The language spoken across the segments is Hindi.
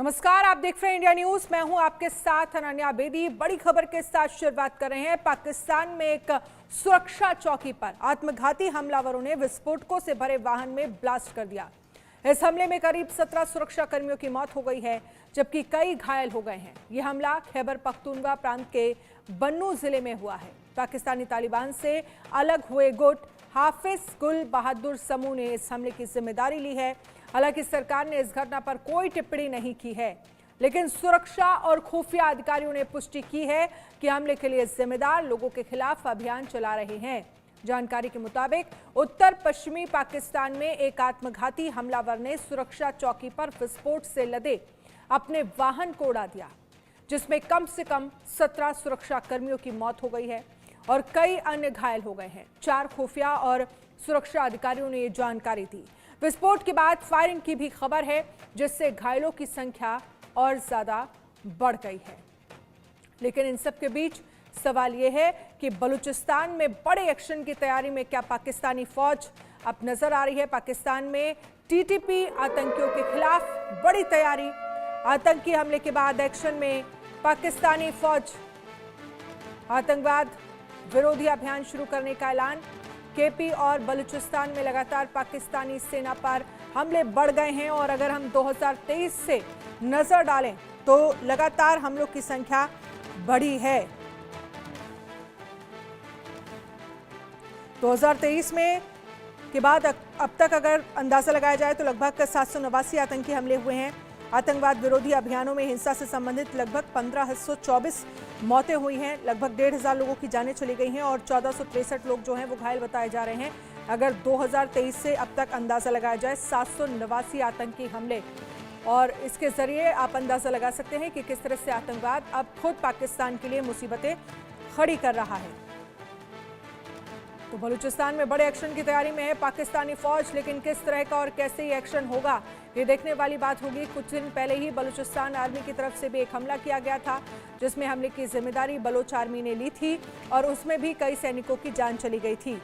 नमस्कार, आप देख रहे हैं इंडिया न्यूज। मैं हूं आपके साथ अनन्या बेदी। बड़ी खबर के साथ शुरुआत कर रहे हैं। पाकिस्तान में एक सुरक्षा चौकी पर आत्मघाती हमलावरों ने विस्फोटकों से भरे वाहन में ब्लास्ट कर दिया। इस हमले में करीब 17 सुरक्षा कर्मियों की मौत हो गई है, जबकि कई घायल हो गए हैं। यह हमला खैबर पख्तूनख्वा प्रांत के बन्नू जिले में हुआ है। पाकिस्तानी तालिबान से अलग हुए गुट हाफिज गुल बहादुर समूह ने इस हमले की जिम्मेदारी ली है। हालांकि सरकार ने इस घटना पर कोई टिप्पणी नहीं की है, लेकिन सुरक्षा और खुफिया अधिकारियों ने पुष्टि की है कि हमले के लिए जिम्मेदार लोगों के खिलाफ अभियान चला रहे हैं। जानकारी के मुताबिक उत्तर पश्चिमी पाकिस्तान में एक आत्मघाती हमलावर ने सुरक्षा चौकी पर विस्फोट से लदे अपने वाहन को उड़ा दिया, जिसमें कम से कम 17 सुरक्षा कर्मियों की मौत हो गई है और कई अन्य घायल हो गए हैं। 4 खुफिया और सुरक्षा अधिकारियों ने ये जानकारी दी। विस्फोट के बाद फायरिंग की भी खबर है, जिससे घायलों की संख्या और ज्यादा बढ़ गई है। लेकिन इन सब के बीच सवाल यह है कि बलूचिस्तान में बड़े एक्शन की तैयारी में क्या पाकिस्तानी फौज अब नजर आ रही है। पाकिस्तान में टीटीपी आतंकियों के खिलाफ बड़ी तैयारी। आतंकी हमले के बाद एक्शन में पाकिस्तानी फौज। आतंकवाद विरोधी अभियान शुरू करने का ऐलान। केपी और बलूचिस्तान में लगातार पाकिस्तानी सेना पर हमले बढ़ गए हैं और अगर हम 2023 से नजर डालें तो लगातार हमलों की संख्या बढ़ी है। 2023 में के बाद अब तक अगर अंदाजा लगाया जाए तो लगभग 789 आतंकी हमले हुए हैं। आतंकवाद विरोधी अभियानों में हिंसा से संबंधित लगभग 1524 मौतें हुई हैं। लगभग 1500 लोगों की जानें चली गई हैं और 1463 लोग जो हैं वो घायल बताए जा रहे हैं। अगर 2023 से अब तक अंदाजा लगाया जाए 789 आतंकी हमले, और इसके जरिए आप अंदाजा लगा सकते हैं कि किस तरह से आतंकवाद अब खुद पाकिस्तान के लिए मुसीबतें खड़ी कर रहा है। तो बलूचिस्तान में बड़े एक्शन की तैयारी में है पाकिस्तानी फौज, लेकिन किस तरह का और कैसे ये एक्शन होगा ये देखने वाली बात होगी। कुछ दिन पहले ही बलूचिस्तान आर्मी की तरफ से भी एक हमला किया गया था, जिसमें हमले की जिम्मेदारी बलोच आर्मी ने ली थी और उसमें भी कई सैनिकों की जान चली गई थी।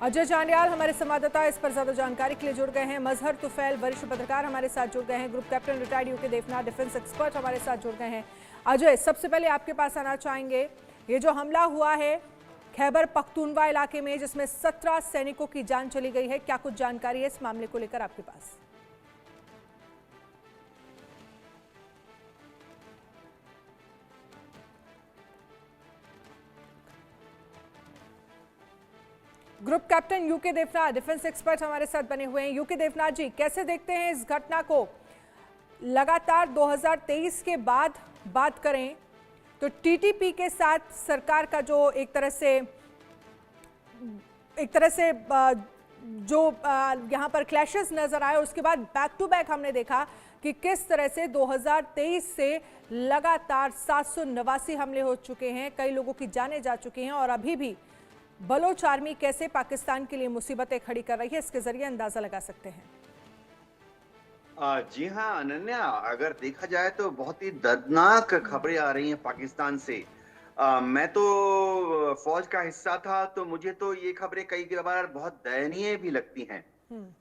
अजय जानियाल हमारे संवाददाता इस पर ज्यादा जानकारी के लिए जुड़ गए हैं। मजहर तुफैल वरिष्ठ पत्रकार हमारे साथ जुड़ गए हैं। Group captain retired UK Devnath defence expert हमारे साथ जुड़ गए हैं। अजय, सबसे पहले आपके पास आना चाहेंगे, ये जो हमला हुआ है खैबर पख्तूनख्वा इलाके में जिसमें 17 सैनिकों की जान चली गई है, क्या कुछ जानकारी है इस मामले को लेकर आपके पास? Group captain U K Devnath defence expert हमारे साथ बने हुए हैं। यूके देवनाथ जी, कैसे देखते हैं इस घटना को? लगातार 2023 के बाद बात करें तो टीटीपी के साथ सरकार का जो एक तरह से जो यहां पर क्लैशेस नजर आए, उसके बाद बैक टू बैक हमने देखा कि किस तरह से 2023 से लगातार 789 हमले हो चुके हैं, कई लोगों की जानें जा चुकी हैं और अभी भी बलोच आर्मी कैसे पाकिस्तान के लिए मुसीबतें खड़ी कर रही है, इसके जरिए अंदाजा लगा सकते हैं। जी हाँ अनन्या, अगर देखा जाए तो बहुत ही दर्दनाक खबरें आ रही हैं पाकिस्तान से। मैं तो फौज का हिस्सा था, तो मुझे तो ये खबरें कई बार बहुत दयनीय भी लगती हैं।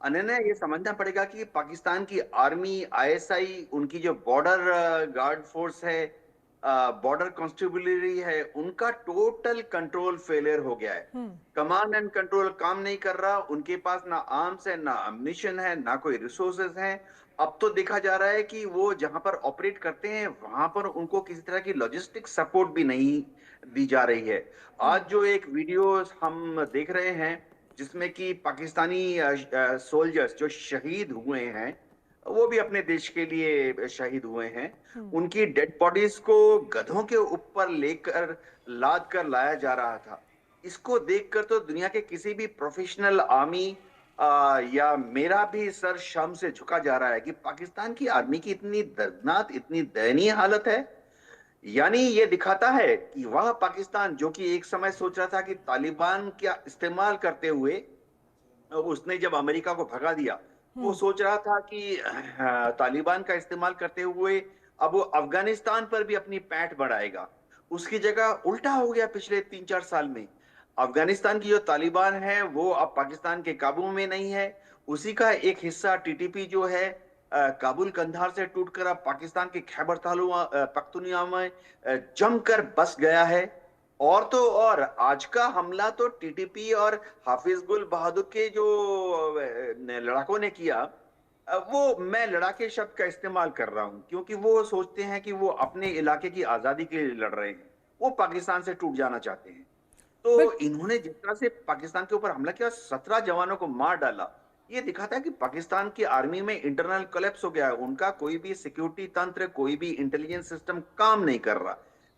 अनन्या, ये समझना पड़ेगा कि पाकिस्तान की आर्मी, आईएसआई, उनकी जो बॉर्डर गार्ड फोर्स है, बॉर्डर कॉन्स्टेबलरी है, उनका टोटल कंट्रोल फेलियर हो गया है। कमांड एंड कंट्रोल काम नहीं कर रहा। उनके पास ना आर्म्स है, ना अम्यूनिशन है, ना कोई रिसोर्सेज हैं। अब तो देखा जा रहा है कि वो जहां पर ऑपरेट करते हैं वहां पर उनको किसी तरह की लॉजिस्टिक सपोर्ट भी नहीं दी जा रही है। आज जो एक वीडियो हम देख रहे हैं जिसमें कि पाकिस्तानी सोल्जर्स जो शहीद हुए हैं, वो भी अपने देश के लिए शहीद हुए हैं, उनकी डेड बॉडीज को गधों के ऊपर लेकर लाद कर लाया जा रहा था। इसको देखकर तो दुनिया के किसी भी प्रोफेशनल आर्मी या मेरा भी सर शर्म से झुका जा रहा है कि पाकिस्तान की आर्मी की इतनी दर्दनाक, इतनी दयनीय हालत है। यानी ये दिखाता है कि वह पाकिस्तान जो कि एक समय सोच रहा था कि तालिबान का इस्तेमाल करते हुए, उसने जब अमेरिका को भगा दिया, वो सोच रहा था कि तालिबान का इस्तेमाल करते हुए अब वो अफगानिस्तान पर भी अपनी पैठ बढ़ाएगा। उसकी जगह उल्टा हो गया पिछले 3-4 साल में। अफगानिस्तान की जो तालिबान है वो अब पाकिस्तान के काबू में नहीं है। उसी का एक हिस्सा टीटीपी जो है काबुल कंधार से टूटकर अब पाकिस्तान के खैबर पख्तूनख्वा में जमकर बस गया है। और तो और आज का हमला तो टीटीपी और हाफिज गुल बहादुर के जो लड़ाकों ने किया, वो मैं लड़ाके शब्द का इस्तेमाल कर रहा हूं क्योंकि वो सोचते हैं कि वो अपने इलाके की आजादी के लिए लड़ रहे हैं। वो पाकिस्तान से टूट जाना चाहते हैं। तो बिल्कुल। इन्होंने जिस तरह से पाकिस्तान के ऊपर हमला किया, 17 जवानों को मार डाला, ये दिखाता है कि पाकिस्तान की आर्मी में इंटरनल कोलैप्स हो गया है। उनका कोई भी सिक्योरिटी तंत्र, कोई भी इंटेलिजेंस सिस्टम काम नहीं कर रहा।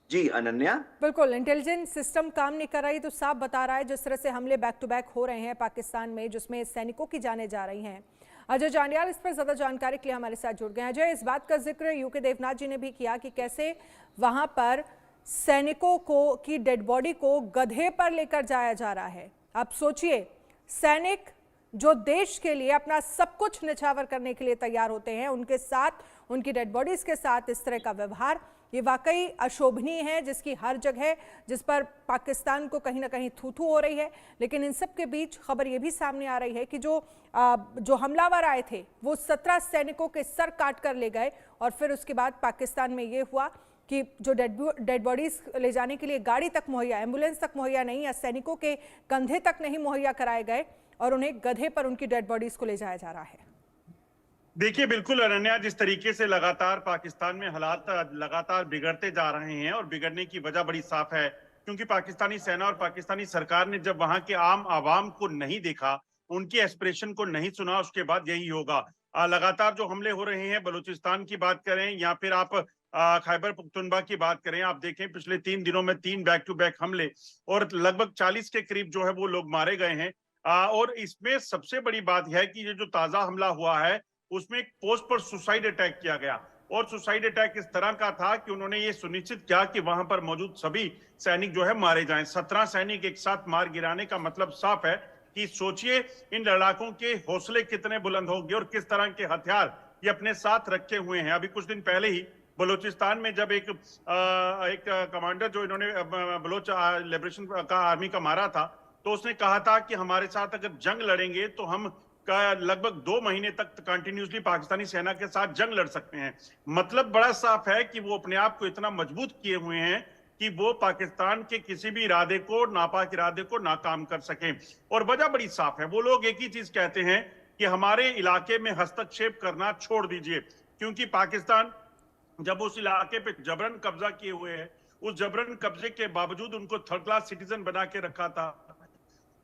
जी अनन्या। बिल्कुल, इंटेलिजेंस सिस्टम काम नहीं कर रही तो साफ बता रहा है जिस तरह से हमले बैक टू बैक हो रहे हैं पाकिस्तान में, जिसमें सैनिकों की जानें जा रही हैं। अजय जांडियाल इस पर ज्यादा जानकारी के लिए हमारे साथ जुड़ गए हैं। अजय, इस बात का जिक्र यूके देवनाथ जी ने भी किया कि कैसे वहां पर सैनिकों को की डेड बॉडी को गधे पर लेकर जाया जा रहा है। आप सोचिए, सैनिक जो देश के लिए अपना सब कुछ निछावर करने के लिए तैयार होते हैं, उनके साथ, उनकी डेड बॉडीज के साथ इस तरह का व्यवहार, ये वाकई अशोभनीय है, जिसकी हर जगह, जिस पर पाकिस्तान को कहीं ना कहीं थू-थू हो रही है। लेकिन इन सब के बीच खबर ये भी सामने आ रही है कि जो हमलावर आए थे वो 17 सैनिकों के सर काट कर ले गए और फिर उसके बाद पाकिस्तान में ये हुआ कि जो डेड बॉडीज ले जाने के लिए गाड़ी तक मुहैया, एम्बुलेंस तक मुहैया नहीं, या सैनिकों के कंधे तक नहीं मुहैया कराए गए और उन्हें गधे पर उनकी डेड बॉडीज को ले जाया जा रहा है। देखिए, बिल्कुल अनन्या, जिस तरीके से लगातार पाकिस्तान में हालात लगातार बिगड़ते जा रहे हैं और बिगड़ने की वजह बड़ी साफ है, क्योंकि पाकिस्तानी सेना और पाकिस्तानी सरकार ने जब वहां के आम आवाम को नहीं देखा, उनकी एस्पिरेशन को नहीं सुना, उसके बाद यही होगा। लगातार जो हमले हो रहे हैं, बलूचिस्तान की बात करें या फिर आप खैबर पख्तूनख्वा की बात करें, आप देखें पिछले 3 दिनों में 3 बैक टू बैक हमले और लगभग 40 के करीब जो है वो लोग मारे गए हैं। और इसमें सबसे बड़ी बात यह है कि ये जो ताजा हमला हुआ है उसमें एक पोस्ट पर सुसाइड अटैक किया गया और सुसाइड अटैक इस तरह का था कि उन्होंने ये सुनिश्चित किया कि वहां पर मौजूद सभी सैनिक जो है मारे जाएं। 17 सैनिक एक साथ मार गिराने का मतलब साफ है कि सोचिए इन लड़ाकों के हौसले कितने बुलंद होंगे और किस तरह के हथियार ये अपने साथ रखे हुए हैं। अभी कुछ दिन पहले ही बलूचिस्तान में जब एक कमांडर जो इन्होंने बलोच लिबरेशन का आर्मी का मारा था, तो उसने कहा था कि हमारे साथ अगर जंग लड़ेंगे तो हम लगभग 2 महीने तक कंटिन्यूसली पाकिस्तानी सेना के साथ जंग लड़ सकते हैं। मतलब बड़ा साफ है कि वो अपने आप को इतना मजबूत किए हुए हैं कि वो पाकिस्तान के किसी भी इरादे को, नापाक इरादे को नाकाम कर सकें। और वजह बड़ी साफ है, वो लोग एक ही चीज कहते हैं कि हमारे इलाके में हस्तक्षेप करना छोड़ दीजिए, क्योंकि पाकिस्तान जब उस इलाके पे जबरन कब्जा किए हुए है, उस जबरन कब्जे के बावजूद उनको थर्ड क्लास सिटीजन बना के रखा था।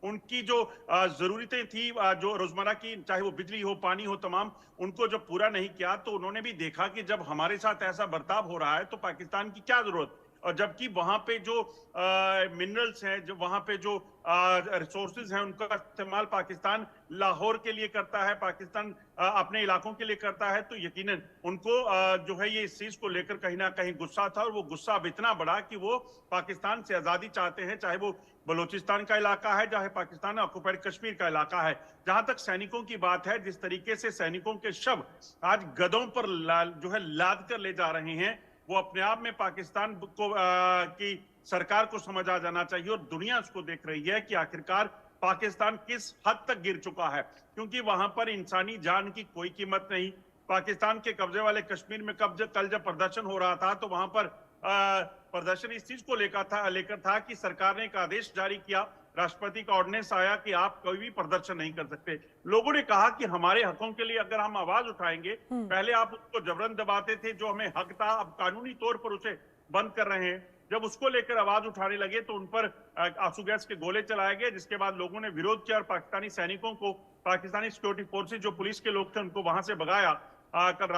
उनकी जो जरूरतें थी, जो रोजमर्रा की, चाहे वो बिजली हो, पानी हो, तमाम उनको जब पूरा नहीं किया, तो उन्होंने भी देखा कि जब हमारे साथ ऐसा बर्ताव हो रहा है तो पाकिस्तान की क्या जरूरत। और जबकि वहां पे जो मिनरल्स हैं, जो वहां पे जो रिसोर्सेज हैं, उनका इस्तेमाल पाकिस्तान लाहौर के लिए करता है, पाकिस्तान अपने इलाकों के लिए करता है, तो यकीनन उनको जो है ये इस चीज को लेकर कहीं ना कहीं गुस्सा था। और वो गुस्सा अब इतना बड़ा कि वो पाकिस्तान से आजादी चाहते हैं, चाहे वो बलूचिस्तान का इलाका है, चाहे पाकिस्तान ऑक्युपाइड कश्मीर का इलाका है। जहां तक सैनिकों की बात है, जिस तरीके से सैनिकों के शव आज गधों पर जो है लाद कर ले जा रहे हैं, वो अपने आप में पाकिस्तान को की सरकार को समझ आ जाना चाहिए और दुनिया उसको देख रही है कि आखिरकार पाकिस्तान किस हद तक गिर चुका है, क्योंकि वहां पर इंसानी जान की कोई कीमत नहीं। पाकिस्तान के कब्जे वाले कश्मीर में कल जब प्रदर्शन हो रहा था, तो वहां पर प्रदर्शन इस चीज को लेकर था कि सरकार ने एक आदेश जारी किया, राष्ट्रपति का ऑर्डिनेंस आया कि आप कोई भी प्रदर्शन नहीं कर सकते। लोगों ने कहा कि हमारे हकों के लिए अगर हम आवाज उठाएंगे, पहले आप उसको जबरन दबाते थे, जो हमें हक था, अब कानूनी तौर पर उसे बंद कर रहे हैं। जब उसको लेकर आवाज उठाने लगे तो उन पर आंसू गैस के गोले चलाए गए, जिसके बाद लोगों ने विरोध किया और पाकिस्तानी सैनिकों को, पाकिस्तानी सिक्योरिटी फोर्सेज जो पुलिस के लोग थे, उनको वहां से भगाया कल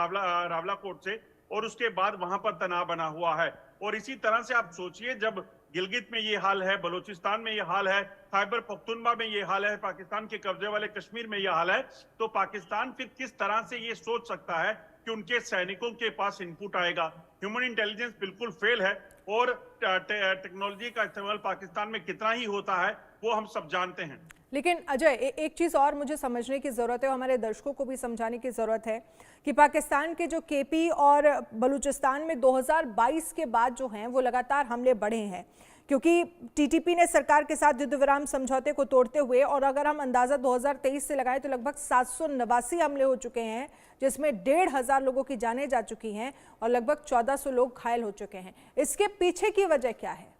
रावला कोर्ट से, और उसके बाद वहां पर तनाव बना हुआ है। और इसी तरह से आप सोचिए, जब गिलगित में ये हाल है, बलूचिस्तान में ये हाल है, खैबर पख्तूनख्वा में ये हाल है, पाकिस्तान के कब्जे वाले कश्मीर में ये हाल है, तो पाकिस्तान फिर किस तरह से ये सोच सकता है कि उनके सैनिकों के पास इनपुट आएगा। ह्यूमन इंटेलिजेंस बिल्कुल फेल है और टेक्नोलॉजी का इस्तेमाल पाकिस्तान में कितना ही होता है वो हम सब जानते हैं। लेकिन अजय, एक चीज़ और मुझे समझने की ज़रूरत है, हमारे दर्शकों को भी समझाने की ज़रूरत है कि पाकिस्तान के जो केपी और बलूचिस्तान में 2022 के बाद जो हैं वो लगातार हमले बढ़े हैं। क्योंकि टीटीपी ने सरकार के साथ युद्ध विराम समझौते को तोड़ते हुए, और अगर हम अंदाजा 2023 से लगाएं तो लगभग 789 हमले हो चुके हैं, जिसमें 1,500 लोगों की जानें जा चुकी हैं और लगभग 1400 लोग घायल हो चुके हैं। इसके पीछे की वजह क्या है?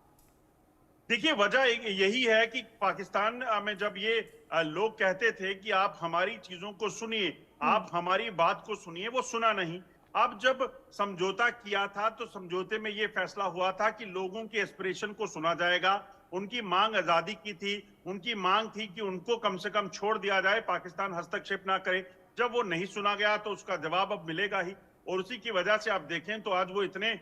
देखिए, वजह यही है कि पाकिस्तान में जब ये लोग कहते थे कि आप हमारी चीजों को सुनिए, आप हमारी बात को सुनिए, वो सुना नहीं। अब जब समझौता किया था तो समझौते में ये फैसला हुआ था कि लोगों के एस्पिरेशन को सुना जाएगा। उनकी मांग आजादी की थी, उनकी मांग थी कि उनको कम से कम छोड़ दिया जाए, पाकिस्तान हस्तक्षेप ना करे। जब वो नहीं सुना गया तो उसका जवाब अब मिलेगा ही, और उसी की वजह से आप देखें तो आज वो इतने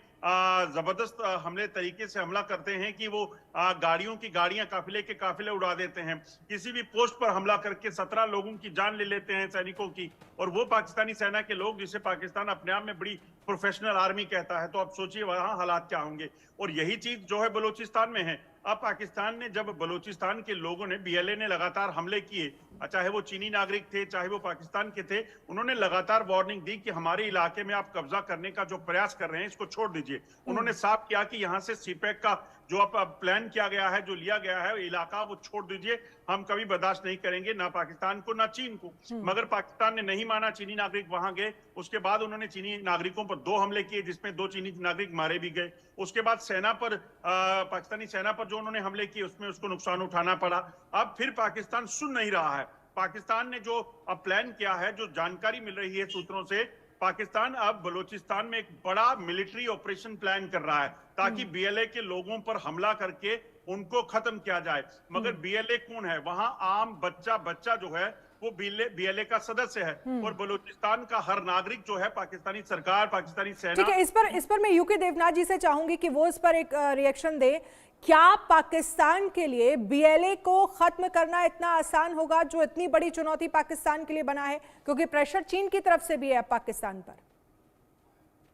जबरदस्त हमले तरीके से हमला करते हैं कि वो गाड़ियों की गाड़ियां, काफिले के काफिले उड़ा देते हैं। किसी भी पोस्ट पर हमला करके 17 लोगों की जान ले लेते हैं, सैनिकों की, और वो पाकिस्तानी सेना के लोग, जिसे पाकिस्तान अपने आप में बड़ी प्रोफेशनल आर्मी कहता है। तो आप सोचिए वहां हालात क्या होंगे। और यही चीज जो है बलूचिस्तान में है। अब पाकिस्तान ने, जब बलूचिस्तान के लोगों ने, बीएलए ने लगातार हमले किए, चाहे वो चीनी नागरिक थे, चाहे वो पाकिस्तान के थे, उन्होंने लगातार वार्निंग दी कि हमारे इलाके में आप कब्जा करने का जो प्रयास कर रहे हैं इसको छोड़ दीजिए। उन्होंने साफ किया कि यहां से सीपैक का जो अब प्लान किया गया है, जो लिया गया है इलाका, वो छोड़ दीजिए, हम कभी बर्दाश्त नहीं करेंगे, ना पाकिस्तान को ना चीन को। मगर पाकिस्तान ने नहीं माना, चीनी नागरिक वहां गए। उसके बाद उन्होंने चीनी नागरिकों पर 2 हमले किए, जिसमें 2 चीनी नागरिक मारे भी गए। उसके बाद सेना पर, पाकिस्तानी सेना पर जो उन्होंने हमले किए उसमें उसको नुकसान उठाना पड़ा। अब फिर पाकिस्तान सुन नहीं रहा है। पाकिस्तान ने जो अब प्लान किया है, जो जानकारी मिल रही है सूत्रों से, पाकिस्तान अब बलूचिस्तान में एक बड़ा मिलिट्री ऑपरेशन प्लान कर रहा है ताकि बीएलए के लोगों पर हमला करके उनको खत्म किया जाए। मगर बीएलए कौन है? वहां आम बच्चा जो है वो बीएलए का सदस्य है, और बलूचिस्तान का हर नागरिक जो है पाकिस्तानी सरकार, पाकिस्तानी सेना। ठीक है, इस पर मैं यूके देवनाथ जी से चाहूंगी कि वो इस पर एक रिएक्शन दे। क्या पाकिस्तान के लिए बीएलए को खत्म करना इतना आसान होगा, जो इतनी बड़ी चुनौती पाकिस्तान के लिए बना है? क्योंकि प्रेशर चीन की तरफ से भी है पाकिस्तान पर।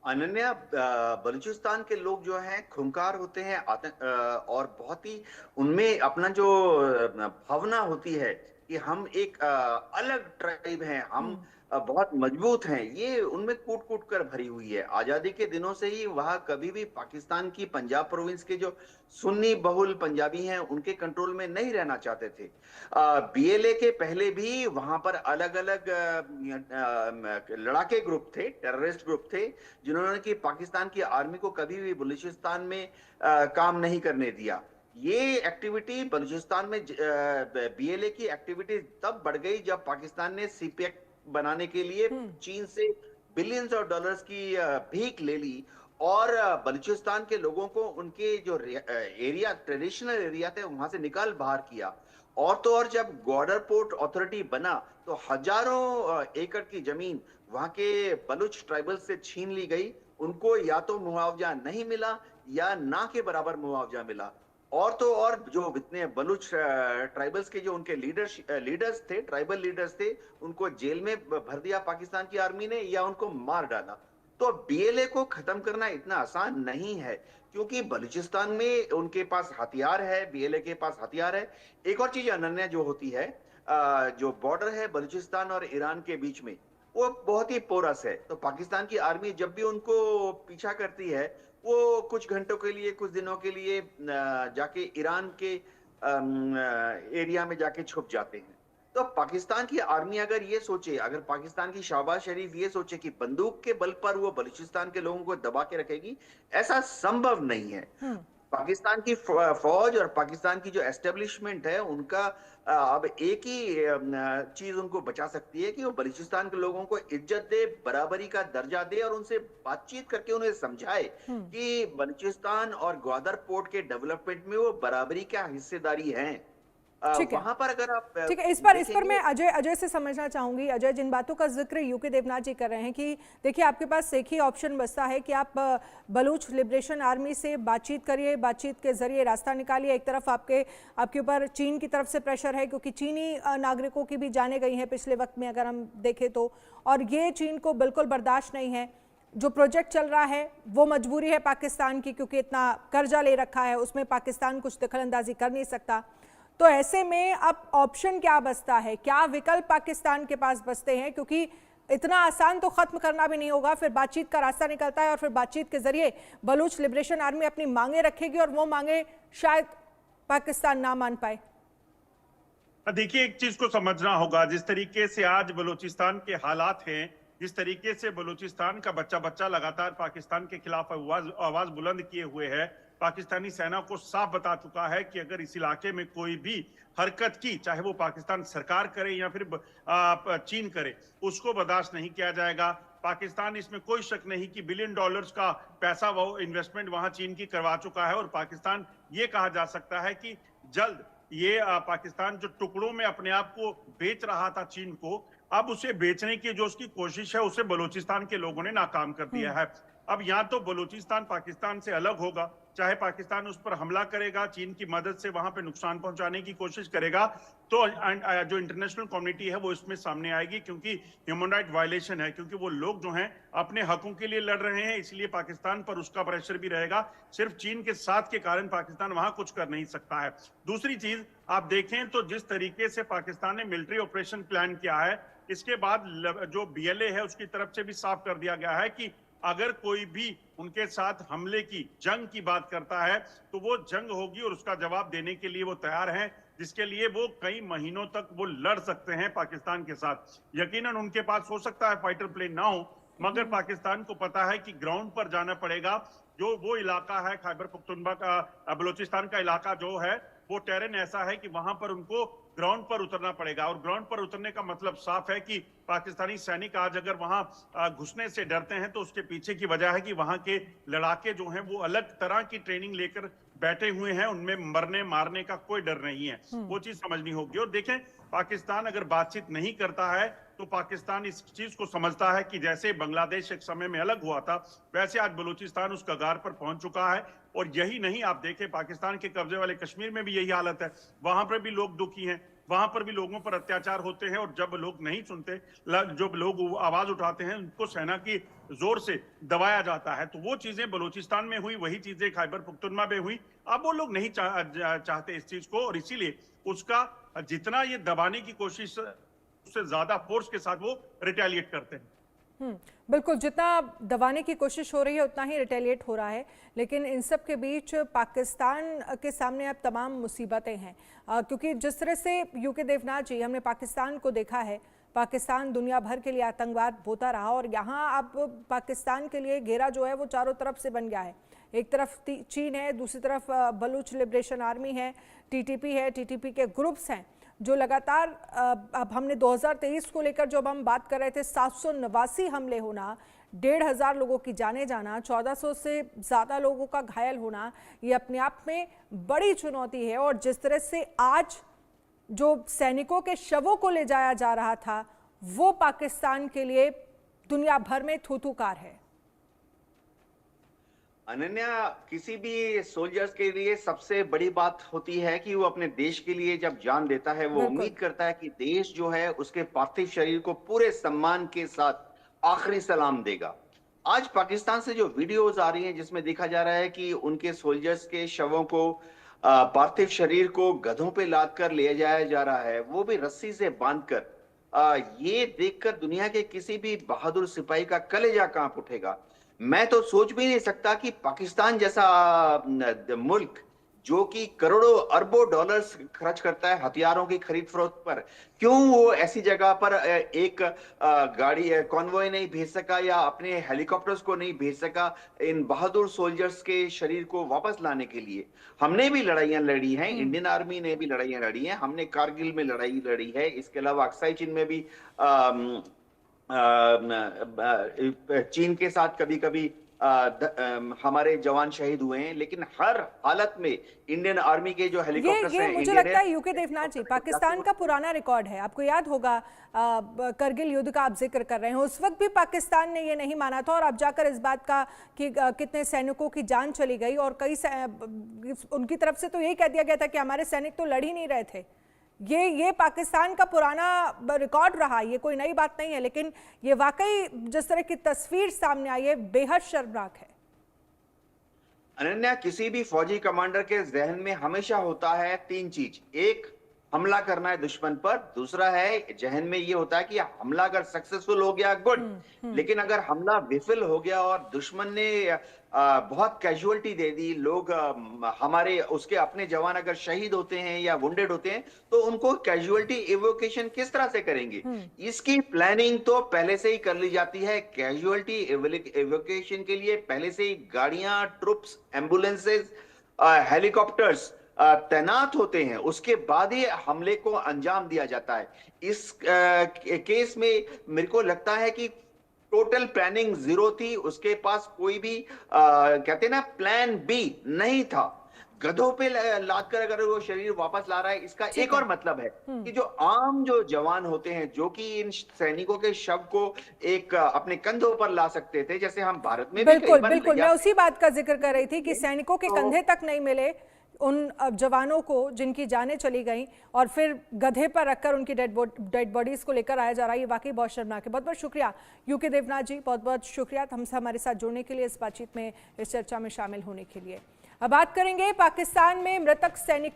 अनन्या, बलूचिस्तान के लोग जो हैं खूंखार होते हैं, और बहुत ही उनमें अपना जो भावना होती है कि हम एक अलग ट्राइब हैं, हम बहुत मजबूत हैं, ये उनमें कूट कूट कर भरी हुई है। आजादी के दिनों से ही वह कभी भी पाकिस्तान की पंजाब प्रोविंस के जो सुन्नी बहुल पंजाबी हैं उनके कंट्रोल में नहीं रहना चाहते थे। बीएलए के पहले भी वहां पर अलग अलग लड़ाके ग्रुप थे, टेररिस्ट ग्रुप थे, जिन्होंने कि पाकिस्तान की आर्मी को कभी भी बलूचिस्तान में काम नहीं करने दिया। ये एक्टिविटी बलूचिस्तान में, बीएलए की एक्टिविटी तब बढ़ गई जब पाकिस्तान ने सीपीएक बनाने के लिए चीन से बिलियंस ऑफ डॉलर्स की भीख ले ली, और बलूचिस्तान के लोगों को उनके जो एरिया, ट्रेडिशनल एरिया थे, वहां से निकाल बाहर किया। और तो और जब बॉर्डर पोर्ट अथॉरिटी बना तो हजारों एकड़ की जमीन वहां के बलूच ट्राइबल से छीन ली गई। उनको या तो मुआवजा नहीं मिला या ना के बराबर मुआवजा मिला। और तो और जो इतने बलूच ट्राइबल्स के जो उनके लीडर्स थे, ट्राइबल लीडर्स थे, उनको जेल में भर दिया पाकिस्तान की आर्मी ने या उनको मार डाला। तो बीएलए को खत्म करना इतना आसान नहीं है, क्योंकि बलूचिस्तान में उनके पास हथियार है, बीएलए के पास हथियार है। एक और चीज अनन्या जो होती है, जो बॉर्डर है बलूचिस्तान और ईरान के बीच में, वो बहुत ही पोरस है। तो पाकिस्तान की आर्मी जब भी उनको पीछा करती है, वो कुछ घंटों के लिए, कुछ दिनों के लिए जाके ईरान के एरिया में जाके छुप जाते हैं। तो पाकिस्तान की आर्मी अगर ये सोचे, अगर पाकिस्तान की शहबाज शरीफ ये सोचे कि बंदूक के बल पर वो बलूचिस्तान के लोगों को दबा के रखेगी, ऐसा संभव नहीं है। पाकिस्तान की फौज और पाकिस्तान की जो एस्टेब्लिशमेंट है, उनका अब एक ही चीज उनको बचा सकती है कि वो बलूचिस्तान के लोगों को इज्जत दे, बराबरी का दर्जा दे, और उनसे बातचीत करके उन्हें समझाए कि बलूचिस्तान और ग्वादर पोर्ट के डेवलपमेंट में वो बराबरी क्या हिस्सेदारी है। वहां पर अगर आप, ठीक है, इस पर मैं अजय से समझना चाहूंगी। अजय, जिन बातों का जिक्र यूके देवनाथ जी कर रहे हैं कि देखिए आपके पास एक ही ऑप्शन बचता है कि आप बलूच लिबरेशन आर्मी से बातचीत करिए, बातचीत के जरिए रास्ता निकालिए। एक तरफ आपके ऊपर चीन की तरफ से प्रेशर है, क्योंकि चीनी नागरिकों की भी जाने गई हैं पिछले वक्त में अगर हम देखें तो, और ये चीन को बिल्कुल बर्दाश्त नहीं है। जो प्रोजेक्ट चल रहा है वो मजबूरी है पाकिस्तान की, क्योंकि इतना कर्जा ले रखा है, उसमें पाकिस्तान कुछ दखलंदाजी कर नहीं सकता। तो ऐसे में अब ऑप्शन क्या बचता है, क्या विकल्प पाकिस्तान के पास बचते हैं? क्योंकि इतना आसान तो खत्म करना भी नहीं होगा, फिर बातचीत का रास्ता निकलता है और फिर बातचीत के जरिए बलूच लिबरेशन आर्मी अपनी मांगे रखेगी और वो मांगे शायद पाकिस्तान ना मान पाए। देखिए, एक चीज को समझना होगा, जिस तरीके से आज बलूचिस्तान के हालात हैं, जिस तरीके से बलूचिस्तान का बच्चा बच्चा लगातार पाकिस्तान के खिलाफ आवाज बुलंद किए हुए है, पाकिस्तानी सेना को साफ बता चुका है कि अगर इस इलाके में कोई भी हरकत की, चाहे वो पाकिस्तान सरकार करे या फिर चीन करे, उसको बर्दाश्त नहीं किया जाएगा। पाकिस्तान, इसमें कोई शक नहीं कि $बिलियन का पैसा वो इन्वेस्टमेंट वहां चीन की करवा चुका है। और पाकिस्तान, ये कहा जा सकता है कि जल्द ये पाकिस्तान जो टुकड़ों में अपने आप को बेच रहा था चीन को, अब उसे बेचने की जो उसकी कोशिश है उसे बलूचिस्तान के लोगों ने नाकाम कर दिया है। अब यहाँ तो बलूचिस्तान पाकिस्तान से अलग होगा, चाहे पाकिस्तान उस पर हमला करेगा, चीन की मदद से वहां पे नुकसान पहुंचाने की कोशिश करेगा, तो जो इंटरनेशनल कम्युनिटी है वो इसमें सामने आएगी, क्योंकि ह्यूमन राइट वायलेशन है, क्योंकि वो लोग जो हैं अपने हकों के लिए लड़ रहे हैं, इसलिए पाकिस्तान पर उसका प्रेशर भी रहेगा। सिर्फ चीन के साथ के कारण पाकिस्तान वहां कुछ कर नहीं सकता है। दूसरी चीज आप देखें तो जिस तरीके से पाकिस्तान ने मिलिट्री ऑपरेशन प्लान किया है, इसके बाद जो BLA है उसकी तरफ से भी साफ कर दिया गया है कि अगर कोई भी उनके साथ हमले की, जंग की बात करता है तो वो जंग होगी और उसका जवाब देने के लिए वो तैयार हैं, जिसके लिए वो कई महीनों तक वो लड़ सकते हैं पाकिस्तान के साथ। यकीनन उनके पास हो सकता है फाइटर प्लेन ना हो, मगर पाकिस्तान को पता है कि ग्राउंड पर जाना पड़ेगा। जो वो इलाका है खैबर पख्तूनख्वा का, बलूचिस्तान का इलाका जो है, वो टेरेन ऐसा है कि वहां पर उनको ग्राउंड पर उतरना पड़ेगा। और ग्राउंड पर उतरने का मतलब साफ है कि पाकिस्तानी सैनिक आज अगर वहां घुसने से डरते हैं तो उसके पीछे की वजह है कि वहां के लड़ाके जो हैं वो अलग तरह की ट्रेनिंग लेकर बैठे हुए हैं, उनमें मरने मारने का कोई डर नहीं है। वो चीज समझनी होगी। और देखें, पाकिस्तान अगर बातचीत नहीं करता है तो पाकिस्तान इस चीज को समझता है कि जैसे बांग्लादेश एक समय में अलग हुआ था, वैसे आज बलूचिस्तान उस कगार पर पहुंच चुका है। और यही नहीं, आप देखें पाकिस्तान के कब्जे वाले कश्मीर में भी यही हालत है, वहां पर भी लोग दुखी हैं, वहां पर भी लोगों पर अत्याचार होते हैं। और जब लोग नहीं सुनते, जब लोग आवाज उठाते हैं, उनको सेना की जोर से दबाया जाता है। तो वो चीजें बलूचिस्तान में हुई, वही चीजें खैबर पख्तूनख्वा में हुई। अब वो लोग नहीं चाहते इस चीज को, और इसीलिए उसका जितना ये दबाने की कोशिश, उससे ज्यादा फोर्स के साथ वो रिटेलिएट करते हैं। बिल्कुल, जितना दबाने की कोशिश हो रही है उतना ही रिटेलिएट हो रहा है। लेकिन इन सब के बीच पाकिस्तान के सामने अब तमाम मुसीबतें हैं, क्योंकि जिस तरह से यूके देवनाथ जी, हमने पाकिस्तान को देखा है, पाकिस्तान दुनिया भर के लिए आतंकवाद होता रहा और यहाँ अब पाकिस्तान के लिए घेरा जो है वो चारों तरफ से बन गया है। एक तरफ चीन है, दूसरी तरफ बलूच लिबरेशन आर्मी है, TTP है, TTP के ग्रुप्स हैं जो लगातार, अब हमने 2023 को लेकर जब हम बात कर रहे थे, 789 हमले होना, 1,500 लोगों की जाने जाना, 1400 से ज़्यादा लोगों का घायल होना, ये अपने आप में बड़ी चुनौती है। और जिस तरह से आज जो सैनिकों के शवों को ले जाया जा रहा था, वो पाकिस्तान के लिए दुनिया भर में थूथूकार है। अनन्या, किसी भी सोल्जर्स के लिए सबसे बड़ी बात होती है कि वो अपने देश के लिए जब जान देता है, वो उम्मीद करता है कि देश जो है उसके पार्थिव शरीर को पूरे सम्मान के साथ आखिरी सलाम देगा। आज पाकिस्तान से जो वीडियोस आ रही हैं जिसमें देखा जा रहा है कि उनके सोल्जर्स के शवों को, पार्थिव शरीर को गधों पे लाद कर ले जाया जा रहा है, वो भी रस्सी से बांधकर, ये देखकर दुनिया के किसी भी बहादुर सिपाही का कलेजा कांप उठेगा। मैं तो सोच भी नहीं सकता कि पाकिस्तान जैसा मुल्क जो कि करोड़ों अरबों डॉलर्स खर्च करता है हथियारों की खरीद फरोख्त पर, क्यों वो ऐसी जगह पर एक गाड़ी कॉन्वॉय नहीं भेज सका या अपने हेलीकॉप्टर्स को नहीं भेज सका इन बहादुर सोल्जर्स के शरीर को वापस लाने के लिए। हमने भी लड़ाइयां लड़ी हैं, इंडियन आर्मी ने भी लड़ाइयां लड़ी हैं, हमने कारगिल में लड़ाई लड़ी है, इसके अलावा अक्साई चीन में भी चीन के साथ कभी कभी हमारे जवान शहीद हुए हैं। लेकिन हर हालत में इंडियन आर्मी के जो हेलीकॉप्टर्स हैं, मुझे लगता है यूके देवनाथ जी, पाकिस्तान का पुराना रिकॉर्ड है। आपको याद होगा करगिल युद्ध का आप जिक्र कर रहे हैं, उस वक्त भी पाकिस्तान ने ये नहीं माना था और अब जाकर इस बात का कि कितने सैनिकों की जान चली गई और कई उनकी तरफ से तो यही कह दिया गया था कि हमारे सैनिक तो लड़ ही नहीं रहे थे। ये पाकिस्तान का पुराना रिकॉर्ड रहा, ये कोई नई बात नहीं है। लेकिन ये वाकई जिस तरह की तस्वीर सामने आई है, बेहद शर्मनाक है। अनन्या, किसी भी फौजी कमांडर के जहन में हमेशा होता है तीन चीज। एक, हमला करना है दुश्मन पर, दूसरा है जहन में ये होता है कि हमला अगर सक्सेसफुल हो गया गुड, लेकिन अगर हमला विफल हो गया और दुश्मन ने बहुत कैजुअलिटी दे दी, लोग हमारे उसके अपने जवान अगर शहीद होते हैं या वुंडेड होते हैं, तो उनको कैजुअलिटी इवोकेशन किस तरह से करेंगे? इसकी प्लानिंग तो पहले से ही कर ली जाती है। कैजुअलिटी इवोकेशन के लिए पहले से ही गाड़ियां, ट्रुप्स, एम्बुलेंसेज, हेलीकॉप्टर्स तैनात होते हैं, उसके बाद ही हमले को अंजाम दिया जाता है। इस केस में मेरे को लगता है कि टोटल प्लानिंग जीरो थी, उसके पास कोई भी कहते हैं ना प्लान बी नहीं था। गधों पे लाद कर अगर वो शरीर वापस ला रहा है, इसका एक और मतलब है कि जो आम जो जवान होते हैं जो कि इन सैनिकों के शव को एक अपने कंधों पर ला सकते थे, जैसे हम भारत में भी कई बिल्कुल बार बिल्कुल, लिया। मैं उसी बात का जिक्र कर रही थी कि सैनिकों के कंधे तक नहीं मिले उन जवानों को जिनकी जानें चली गईं, और फिर गधे पर रखकर उनकी डेड बॉडीज को लेकर आया जा रहा है। ये वाकई बहुत शर्मनाक है। बहुत बहुत शुक्रिया यूके देवनाथ जी, बहुत बहुत शुक्रिया हमसे हमारे साथ जुड़ने के लिए, इस बातचीत में, इस चर्चा में शामिल होने के लिए। अब बात करेंगे पाकिस्तान में मृतक सैनिक